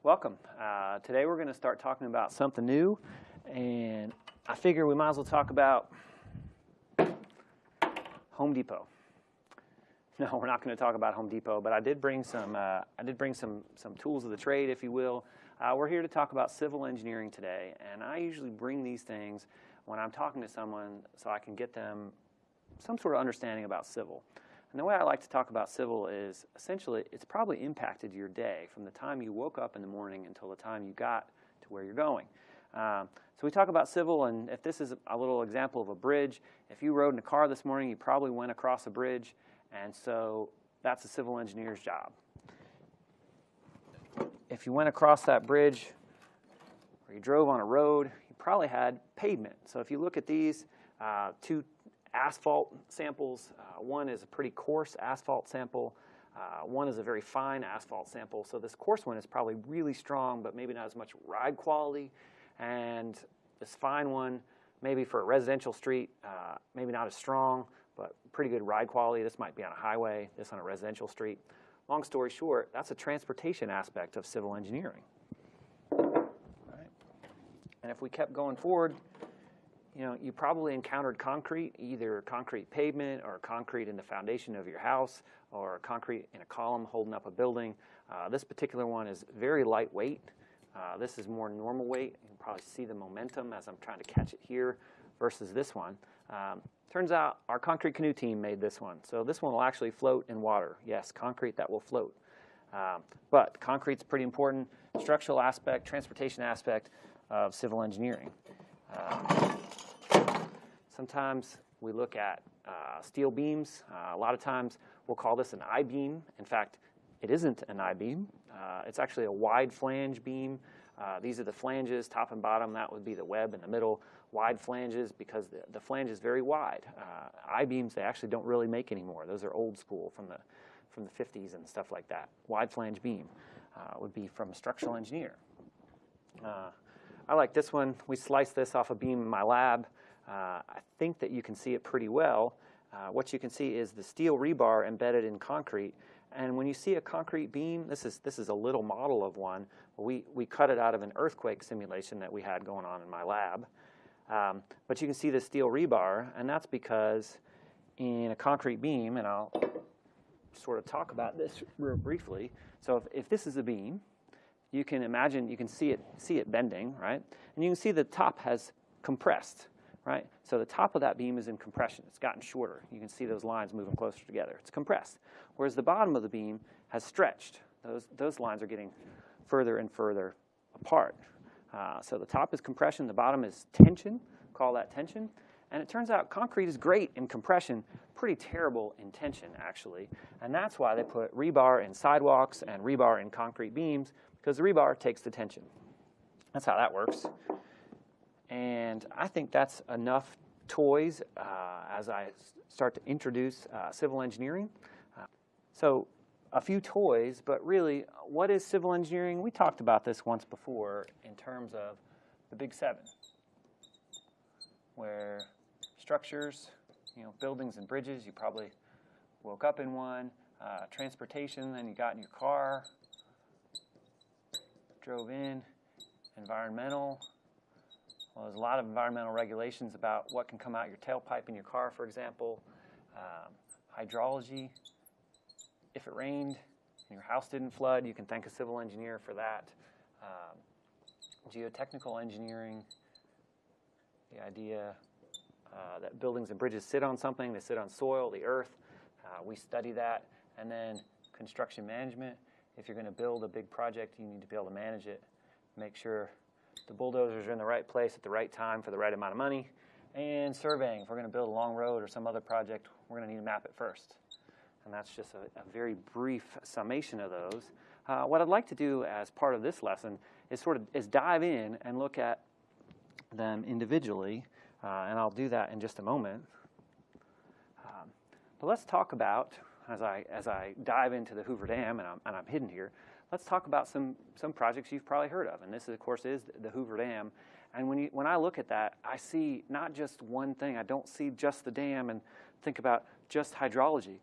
Welcome. Today we're going to start talking about something new, and I figure we might as well talk about Home Depot. No, we're not going to talk about Home Depot, but I did bring some tools of the trade, if you will. We're here to talk about civil engineering today, and I usually bring these things when I'm talking to someone so I can get them some sort of understanding about civil. And the way I like to talk about civil is essentially it's probably impacted your day from the time you woke up in the morning until the time you got to where you're going. So we talk about civil, and if this is a little example of a bridge, if you rode in a car this morning, you probably went across a bridge, and so that's a civil engineer's job. If you went across that bridge or you drove on a road, you probably had pavement. So if you look at these two asphalt samples, one is a pretty coarse asphalt sample, one is a very fine asphalt sample. So this coarse one is probably really strong, but maybe not as much ride quality. And this fine one, maybe for a residential street, maybe not as strong, but pretty good ride quality. This might be on a highway, this on a residential street. Long story short, that's a transportation aspect of civil engineering. All right. And if we kept going forward, you probably encountered concrete, either concrete pavement or concrete in the foundation of your house or concrete in a column holding up a building. This particular one is very lightweight. This is more normal weight. You can probably see the momentum as I'm trying to catch it here versus this one. Turns out our concrete canoe team made this one. So this one will actually float in water. Yes, concrete that will float. But concrete's pretty important structural aspect, transportation aspect of civil engineering. Sometimes we look at steel beams. A lot of times we'll call this an I-beam. In fact, it isn't an I-beam. It's actually a wide flange beam. These are the flanges, top and bottom. That would be the web in the middle. Wide flanges because the flange is very wide. I-beams they actually don't really make anymore. Those are old school from the 50s and stuff like that. Wide flange beam would be from a structural engineer. I like this one. We sliced this off a beam in my lab. I think that you can see it pretty well. What you can see is the steel rebar embedded in concrete. And when you see a concrete beam, this is a little model of one. We cut it out of an earthquake simulation that we had going on in my lab. But you can see the steel rebar, and that's because in a concrete beam, and I'll sort of talk about this real briefly. So if this is a beam, you can imagine, you can see it bending, right? And you can see the top has compressed, right? So the top of that beam is in compression. It's gotten shorter. You can see those lines moving closer together. It's compressed. Whereas the bottom of the beam has stretched. Those lines are getting further and further apart. So the top is compression, the bottom is tension. Call that tension. And it turns out concrete is great in compression, pretty terrible in tension, actually. And that's why they put rebar in sidewalks and rebar in concrete beams, because the rebar takes the tension. That's how that works. And I think that's enough toys as I start to introduce civil engineering. So a few toys, but really, what is civil engineering? We talked about this once before in terms of the Big Seven, where structures, buildings and bridges, you probably woke up in one, transportation, then you got in your car, drove in, environmental. Well, there's a lot of environmental regulations about what can come out your tailpipe in your car, for example. Hydrology. If it rained and your house didn't flood, you can thank a civil engineer for that. Geotechnical engineering, the idea that buildings and bridges sit on something. They sit on soil, the earth. We study that. And then construction management. If you're going to build a big project, you need to be able to manage it. Make sure the bulldozers are in the right place at the right time for the right amount of money. And surveying. If we're going to build a long road or some other project, we're going to need to map it first. And that's just a very brief summation of those. What I'd like to do as part of this lesson is dive in and look at them individually, and I'll do that in just a moment. But let's talk about, as I dive into the Hoover Dam, and I'm hidden here, let's talk about some projects you've probably heard of. And this, of course, is the Hoover Dam. And when I look at that, I see not just one thing. I don't see just the dam and think about just hydrology.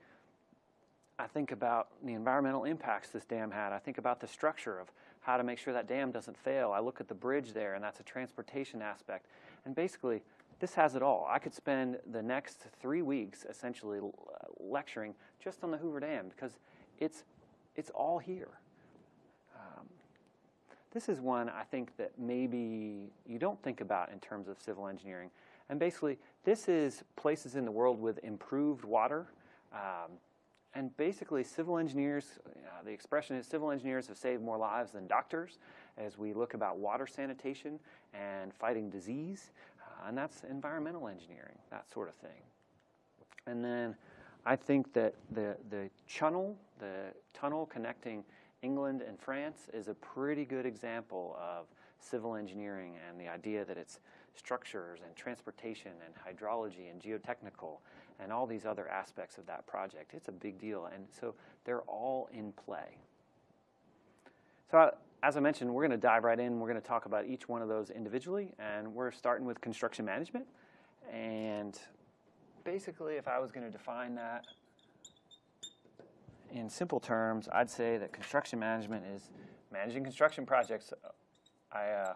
I think about the environmental impacts this dam had. I think about the structure of how to make sure that dam doesn't fail. I look at the bridge there, and that's a transportation aspect. And basically, this has it all. I could spend the next 3 weeks essentially lecturing just on the Hoover Dam because it's all here. This is one I think that maybe you don't think about in terms of civil engineering. And basically, this is places in the world with improved water. And basically, civil engineers, the expression is civil engineers have saved more lives than doctors as we look about water sanitation and fighting disease. And that's environmental engineering, that sort of thing. And then I think that the tunnel connecting England and France is a pretty good example of civil engineering and the idea that it's structures and transportation and hydrology and geotechnical and all these other aspects of that project. It's a big deal, and so they're all in play. So as I mentioned, we're going to dive right in. We're going to talk about each one of those individually, and we're starting with construction management. And basically, if I was going to define that in simple terms, I'd say that construction management is managing construction projects. I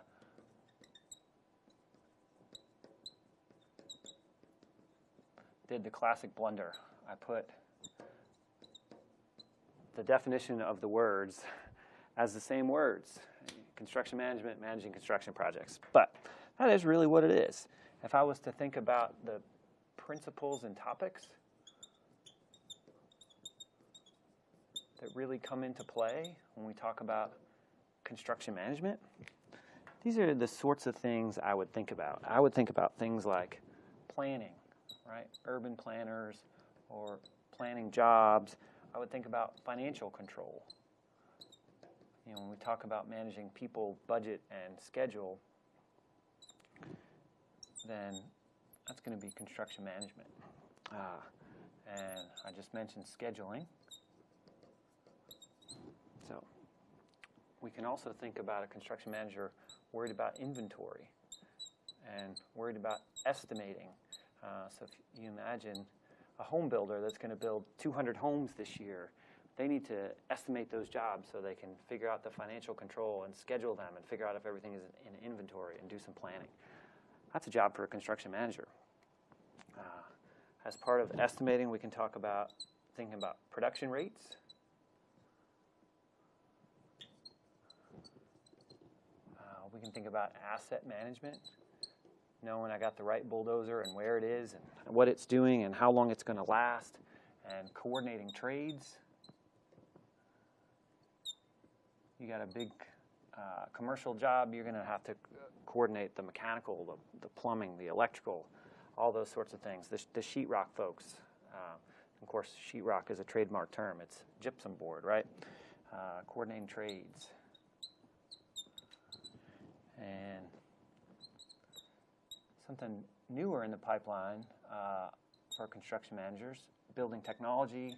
did the classic blunder. I put the definition of the words as the same words. Construction management, managing construction projects. But that is really what it is. If I was to think about the principles and topics that really come into play when we talk about construction management, these are the sorts of things I would think about. I would think about things like planning, right? Urban planners or planning jobs. I would think about financial control. You know, when we talk about managing people, budget, and schedule, then that's going to be construction management. And I just mentioned scheduling. So we can also think about a construction manager worried about inventory and worried about estimating. So if you imagine a home builder that's going to build 200 homes this year, they need to estimate those jobs so they can figure out the financial control and schedule them and figure out if everything is in inventory and do some planning. That's a job for a construction manager. As part of estimating, we can talk about thinking about production rates. We can think about asset management, knowing I got the right bulldozer and where it is and what it's doing and how long it's going to last, and coordinating trades. You got a big commercial job, you're going to have to coordinate the mechanical, the plumbing, the electrical, all those sorts of things. The sheetrock folks, of course, sheetrock is a trademark term. It's gypsum board, right? Coordinating trades. And something newer in the pipeline for construction managers, building technology,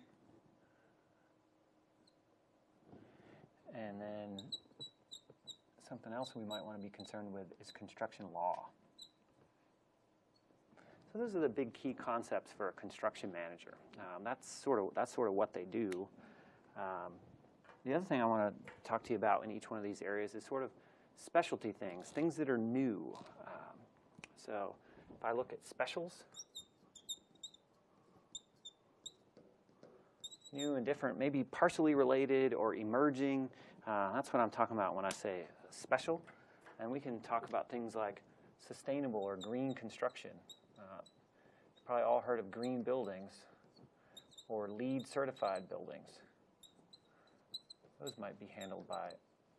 and then something else we might want to be concerned with is construction law. So those are the big key concepts for a construction manager. That's sort of what they do. The other thing I want to talk to you about in each one of these areas is sort of specialty things that are new. So if I look at specials, new and different, maybe partially related or emerging, that's what I'm talking about when I say special. And we can talk about things like sustainable or green construction. You've probably all heard of green buildings or LEED certified buildings. Those might be handled by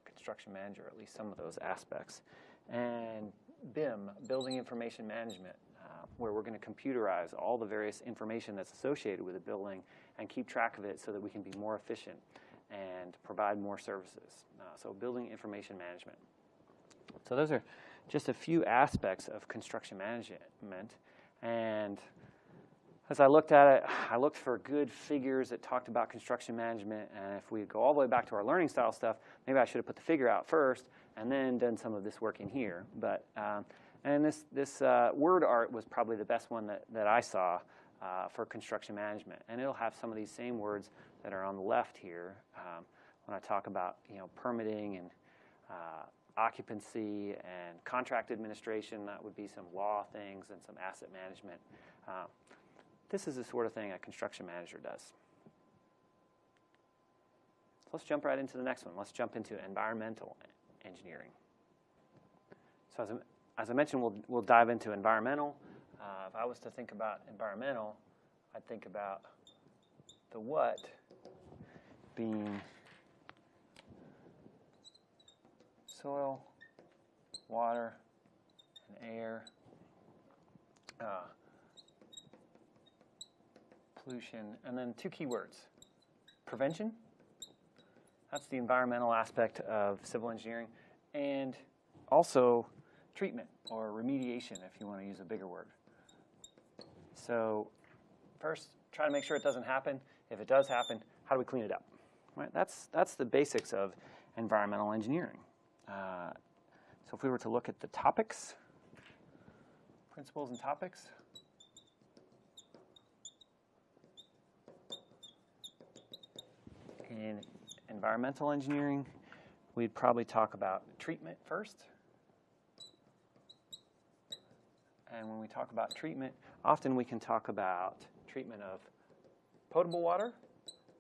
construction manager, at least some of those aspects. And BIM, Building Information Management, where we're going to computerize all the various information that's associated with a building and keep track of it so that we can be more efficient and provide more services. So building information management. So those are just a few aspects of construction management. And as I looked at it, I looked for good figures that talked about construction management. And if we go all the way back to our learning style stuff, maybe I should have put the figure out first and then done some of this work in here. But and this word art was probably the best one that I saw for construction management. And it'll have some of these same words that are on the left here. When I talk about permitting and occupancy and contract administration, that would be some law things and some asset management. This is the sort of thing a construction manager does. So let's jump right into the next one. Let's jump into environmental engineering. So as I mentioned, we'll dive into environmental. If I was to think about environmental, I'd think about the what being soil, water, and air, pollution, and then two key words. Prevention, that's the environmental aspect of civil engineering, and also treatment or remediation, if you want to use a bigger word. So first, try to make sure it doesn't happen. If it does happen, how do we clean it up? Right? That's the basics of environmental engineering. So if we were to look at the topics, principles and topics, in environmental engineering, we'd probably talk about treatment first. And when we talk about treatment, often we can talk about treatment of potable water.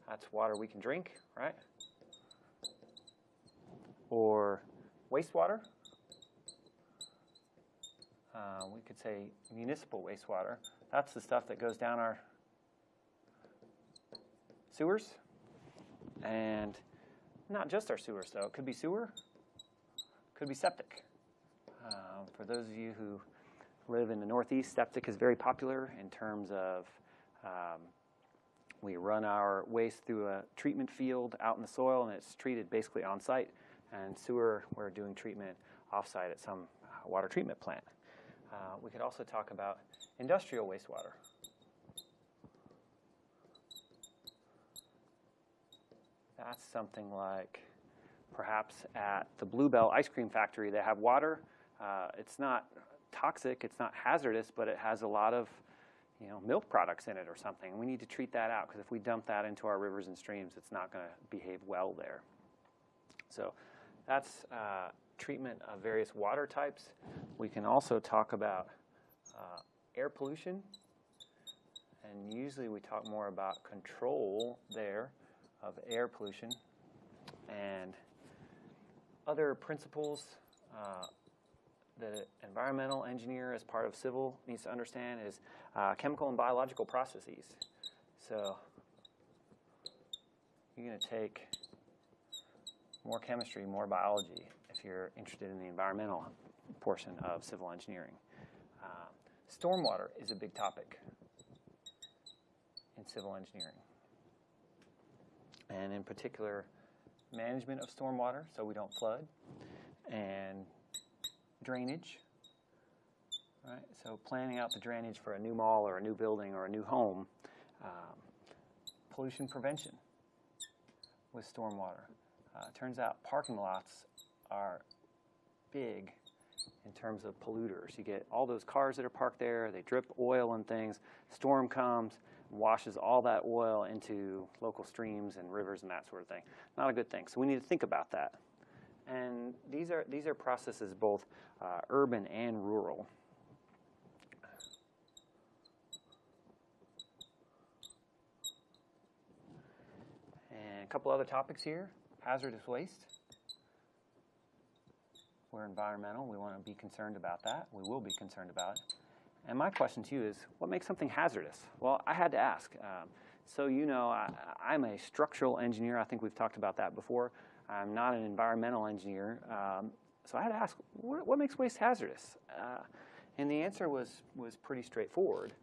That's water we can drink, right? Or wastewater. We could say municipal wastewater. That's the stuff that goes down our sewers. And not just our sewers, though. It could be sewer, could be septic. For those of you who live in the Northeast, septic is very popular in terms of we run our waste through a treatment field out in the soil, and it's treated basically on site. And sewer, we're doing treatment off-site at some water treatment plant. We could also talk about industrial wastewater. That's something like perhaps at the Bluebell ice cream factory, they have water. It's not toxic, it's not hazardous, but it has a lot of milk products in it or something. We need to treat that out, because if we dump that into our rivers and streams, it's not going to behave well there. So that's treatment of various water types. We can also talk about air pollution, and usually we talk more about control there of air pollution. And other principles that an environmental engineer as part of civil needs to understand is chemical and biological processes. So you're going to take more chemistry, more biology if you're interested in the environmental portion of civil engineering. Stormwater is a big topic in civil engineering. And in particular, management of stormwater so we don't flood, and drainage. Right? So planning out the drainage for a new mall or a new building or a new home. Pollution prevention with stormwater. It turns out parking lots are big in terms of polluters. You get all those cars that are parked there, they drip oil and things, storm comes, washes all that oil into local streams and rivers and that sort of thing. Not a good thing. So we need to think about that. And these are processes both urban and rural. And a couple other topics here. Hazardous waste. We're environmental. We want to be concerned about that. We will be concerned about it. And my question to you is, what makes something hazardous? Well, I had to ask. So I'm a structural engineer. I think we've talked about that before. I'm not an environmental engineer. So I had to ask, what makes waste hazardous? And the answer was pretty straightforward.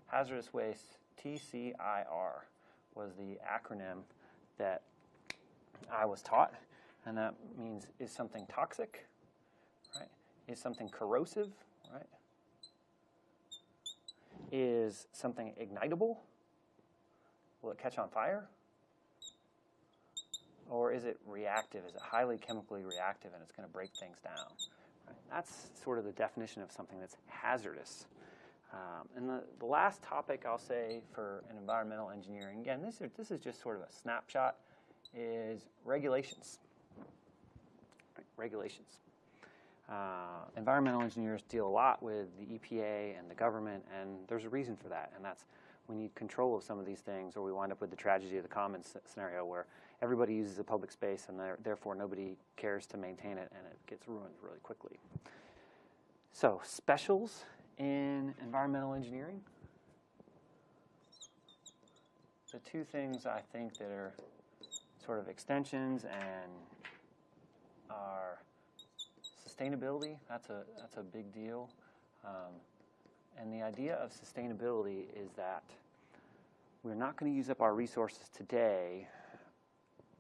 Hazardous waste, TCIR, was the acronym that I was taught. And that means, is something toxic, right? Is something corrosive, right? Is something ignitable? Will it catch on fire? Or is it reactive? Is it highly chemically reactive and it's going to break things down? Right? That's sort of the definition of something that's hazardous. And the last topic I'll say for an environmental engineering, again, this is just sort of a snapshot, is regulations. Regulations. Environmental engineers deal a lot with the EPA and the government, and there's a reason for that, and that's we need control of some of these things, or we wind up with the tragedy of the commons scenario where everybody uses a public space and therefore nobody cares to maintain it, and it gets ruined really quickly. So, specials in environmental engineering. The two things I think that are sort of extensions and are sustainability. That's a big deal. And the idea of sustainability is that we're not going to use up our resources today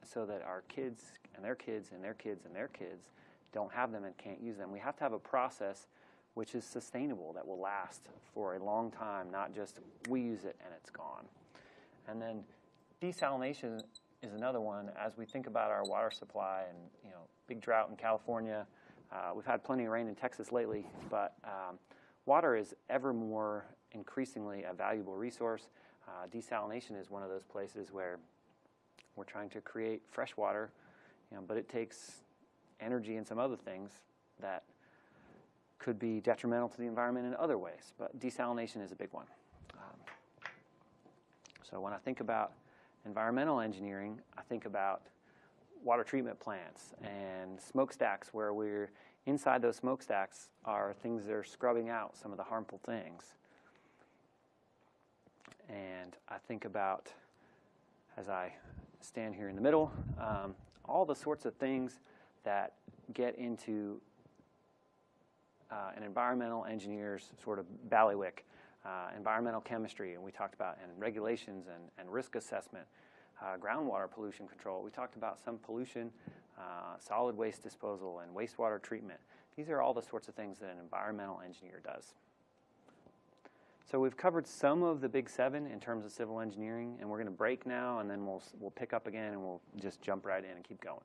so that our kids and their kids and their kids and their kids don't have them and can't use them. We have to have a process which is sustainable, that will last for a long time, not just we use it and it's gone. And then desalination is another one. As we think about our water supply and, big drought in California, we've had plenty of rain in Texas lately, but water is ever more increasingly a valuable resource. Desalination is one of those places where we're trying to create fresh water, but it takes energy and some other things that could be detrimental to the environment in other ways, but desalination is a big one. So when I think about environmental engineering, I think about water treatment plants and smokestacks, where we're inside those smokestacks are things that are scrubbing out some of the harmful things. And I think about, as I stand here in the middle, all the sorts of things that get into an environmental engineer's sort of bailiwick, environmental chemistry, and we talked about, and regulations and risk assessment, groundwater pollution control. We talked about some pollution, solid waste disposal, and wastewater treatment. These are all the sorts of things that an environmental engineer does. So we've covered some of the big seven in terms of civil engineering, and we're going to break now, and then we'll pick up again, and we'll just jump right in and keep going.